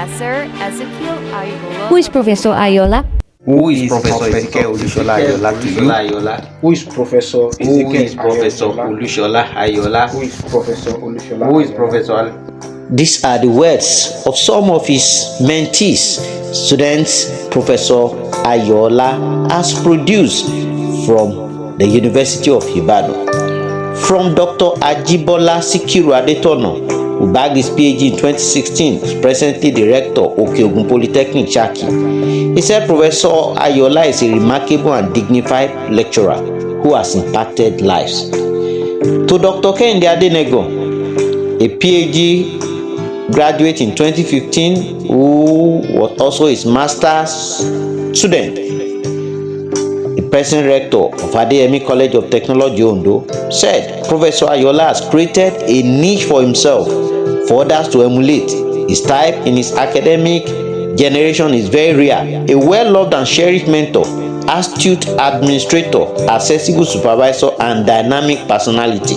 Professor Ezekiel Ayoola. Who is Professor Ayoola? Who is Professor Ezekiel Olusola Ayoola to you? Who is Professor Ezekiel Olusola Ayoola? Who is Professor Olusola Who is Professor? These are the words of some of his mentees, students Professor Ayoola has produced from the University of Ibadan. From Dr. Ajibola Sikiru Adetono, who bagged his PhD in 2016, is presently the rector of Okeogun Polytechnic, Shaki. He said Professor Ayoola is a remarkable and dignified lecturer who has impacted lives. To Dr. Kehinde Adenego, a PhD graduate in 2015 who was also his master's student, the present rector of Adeyemi College of Technology, Ondo, said Professor Ayoola has created a niche for himself for others to emulate. His type in his academic generation is very rare, a well-loved and cherished mentor, astute administrator, accessible supervisor, and dynamic personality.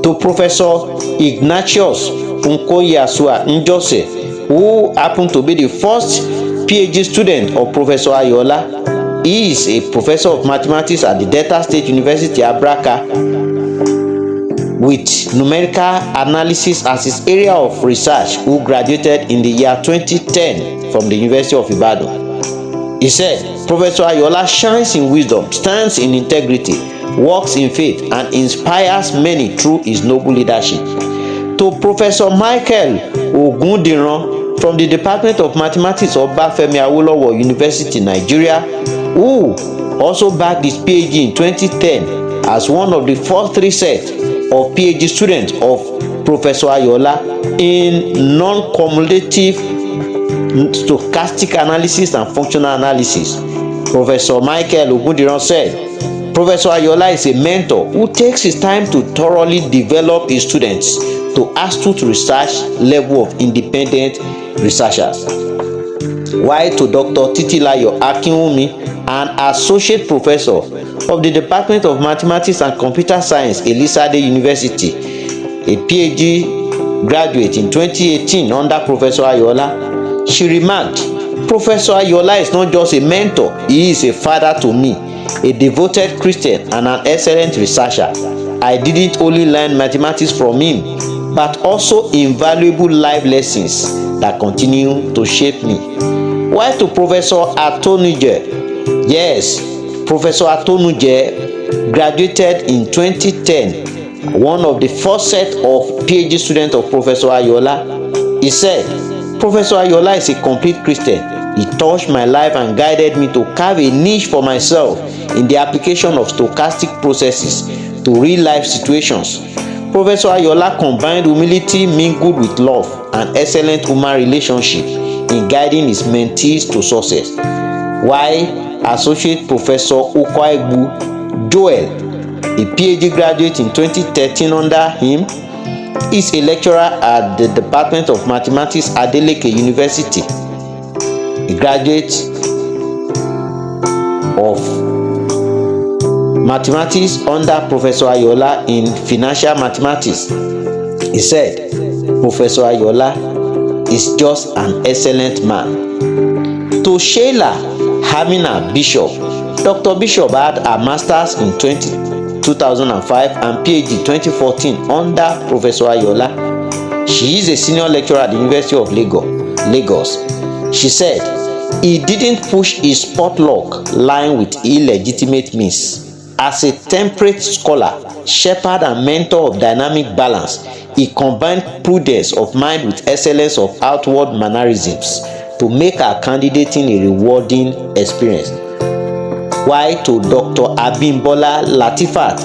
To Professor Ignatius Nkoyasua Njose, who happened to be the first PhD student of Professor Ayoola, he is a professor of mathematics at the Delta State University, Abraka, with numerical analysis as his area of research, who graduated in the year 2010 from the University of Ibadan. He said, Professor Ayoola shines in wisdom, stands in integrity, works in faith, and inspires many through his noble leadership. To Professor Michael Ogundiran from the Department of Mathematics of Obafemi Awolowo University, Nigeria, who also bagged his PhD in 2010 as one of the first three sets of PhD students of Professor Ayoola in non-cumulative stochastic analysis and functional analysis. Professor Michael Ogundiran said, Professor Ayoola is a mentor who takes his time to thoroughly develop his students to astute research level of independent researchers. While to Dr. Titilayo Akinwumi, an associate professor of the Department of Mathematics and Computer Science, Elizade University, a PhD graduate in 2018 under Professor Ayoola, she remarked, Professor Ayoola is not just a mentor, he is a father to me, a devoted Christian and an excellent researcher. I didn't only learn mathematics from him, but also invaluable life lessons that continue to shape me. While to Professor Atonuje, yes, Professor Atonuje graduated in 2010, one of the first set of PhD students of Professor Ayoola. He said, Professor Ayoola is a complete Christian. He touched my life and guided me to carve a niche for myself in the application of stochastic processes to real-life situations. Professor Ayoola combined humility mingled with love and excellent human relationship in guiding his mentees to success. While Associate Professor Ukwaegbu Joel, a PhD graduate in 2013 under him, is a lecturer at the Department of Mathematics at Adeleke University, a graduate of mathematics under Professor Ayoola in financial mathematics. He said, Professor Ayoola is just an excellent man. To Sheila Hamina Bishop, Dr. Bishop had a master's in 2005 and PhD 2014 under Professor Ayoola. She is a senior lecturer at the University of Lagos. She said, he didn't push his potluck line with illegitimate means. As a temperate scholar, shepherd and mentor of dynamic balance, he combined prudence of mind with excellence of outward mannerisms to make our candidating a rewarding experience. While to Dr. Abimbola Latifat,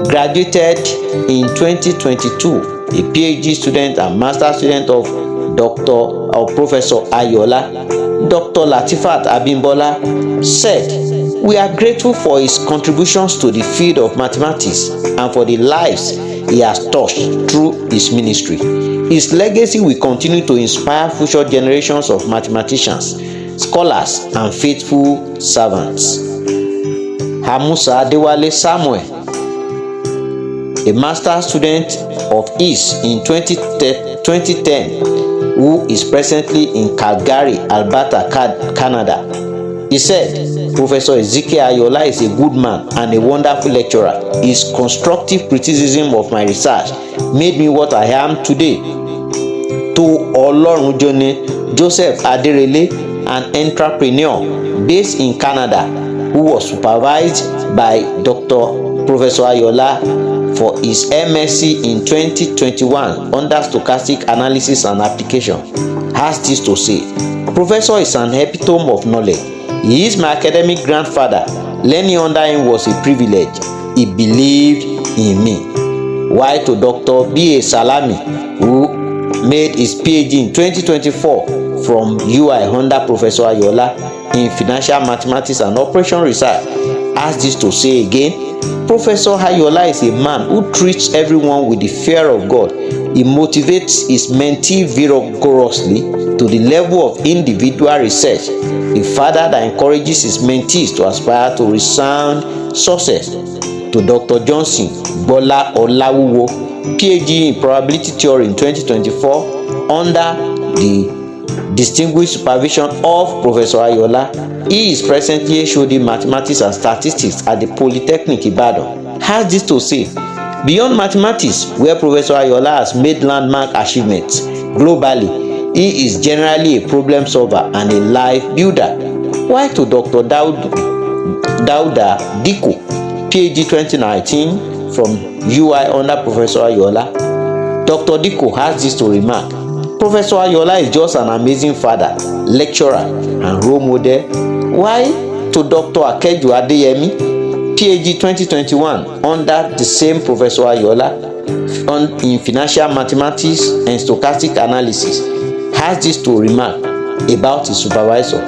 graduated in 2022, a PhD student and master student of Professor Ayoola, Dr. Latifat Abimbola said, we are grateful for his contributions to the field of mathematics and for the lives he has touched through his ministry. His legacy will continue to inspire future generations of mathematicians, scholars, and faithful servants. Hamusa Adewale Samuel, a master student of his in 2010, who is presently in Calgary, Alberta, Canada. He said, Professor Ezekiel Ayoola is a good man and a wonderful lecturer. His constructive criticism of my research made me what I am today. To Olorunjoni Joseph Aderele, an entrepreneur based in Canada, who was supervised by Dr. Professor Ayoola for his MSc in 2021 under stochastic analysis and application, has this to say. Professor is an epitome of knowledge. He is my academic grandfather. Learning under him was a privilege. He believed in me. While to Dr. B.A. Salami, who made his PhD in 2024 from UI under Professor Ayoola in financial mathematics and operation research, has this to say again. Professor Ayoola is a man who treats everyone with the fear of God. He motivates his mentee vigorously to the level of individual research, a father that encourages his mentees to aspire to resound success. To Dr. Johnson Bola Olawuwo, PhD in probability theory in 2024 under the distinguished supervision of Professor Ayoola. He is presently studying mathematics and statistics at the Polytechnic Ibadan. Has this to say, beyond mathematics, where Professor Ayoola has made landmark achievements globally, he is generally a problem solver and a life builder. While to Dr. Dauda Diko, PhD 2019 from UI under Professor Ayoola, Dr. Diko has this to remark. Professor Ayoola is just an amazing father, lecturer, and role model. While to Dr. Akeju Adeyemi, PhD 2021 under the same Professor Ayoola in financial mathematics and stochastic analysis, has this to remark about his supervisor.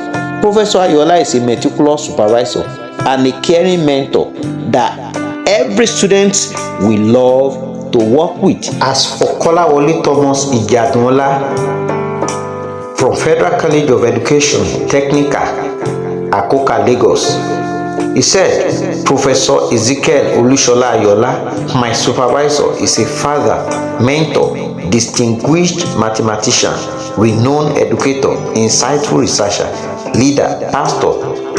Professor Ayoola is a meticulous supervisor and a caring mentor that every student will love to work with. As for Kolawole Thomas Ijadunola from Federal College of Education, Technical, Akoka, Lagos, he said, Professor Ezekiel Olusola Ayoola, my supervisor, is a father, mentor, distinguished mathematician, renowned educator, insightful researcher, leader, pastor,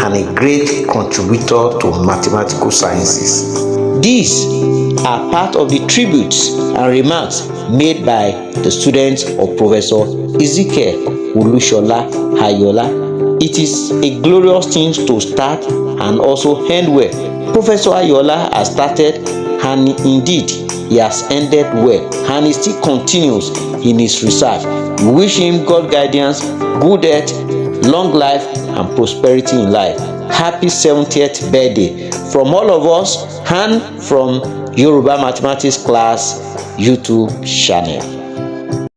and a great contributor to mathematical sciences. These are part of the tributes and remarks made by the students of Professor Ezekiel Olusola Ayoola. It is a glorious thing to start and also end well. Professor Ayoola has started and indeed he has ended well, and he still continues in his research. We wish him God guidance, good health, long life, and prosperity in life. Happy 70th birthday from all of us and from Yoruba Mathematics Class YouTube channel.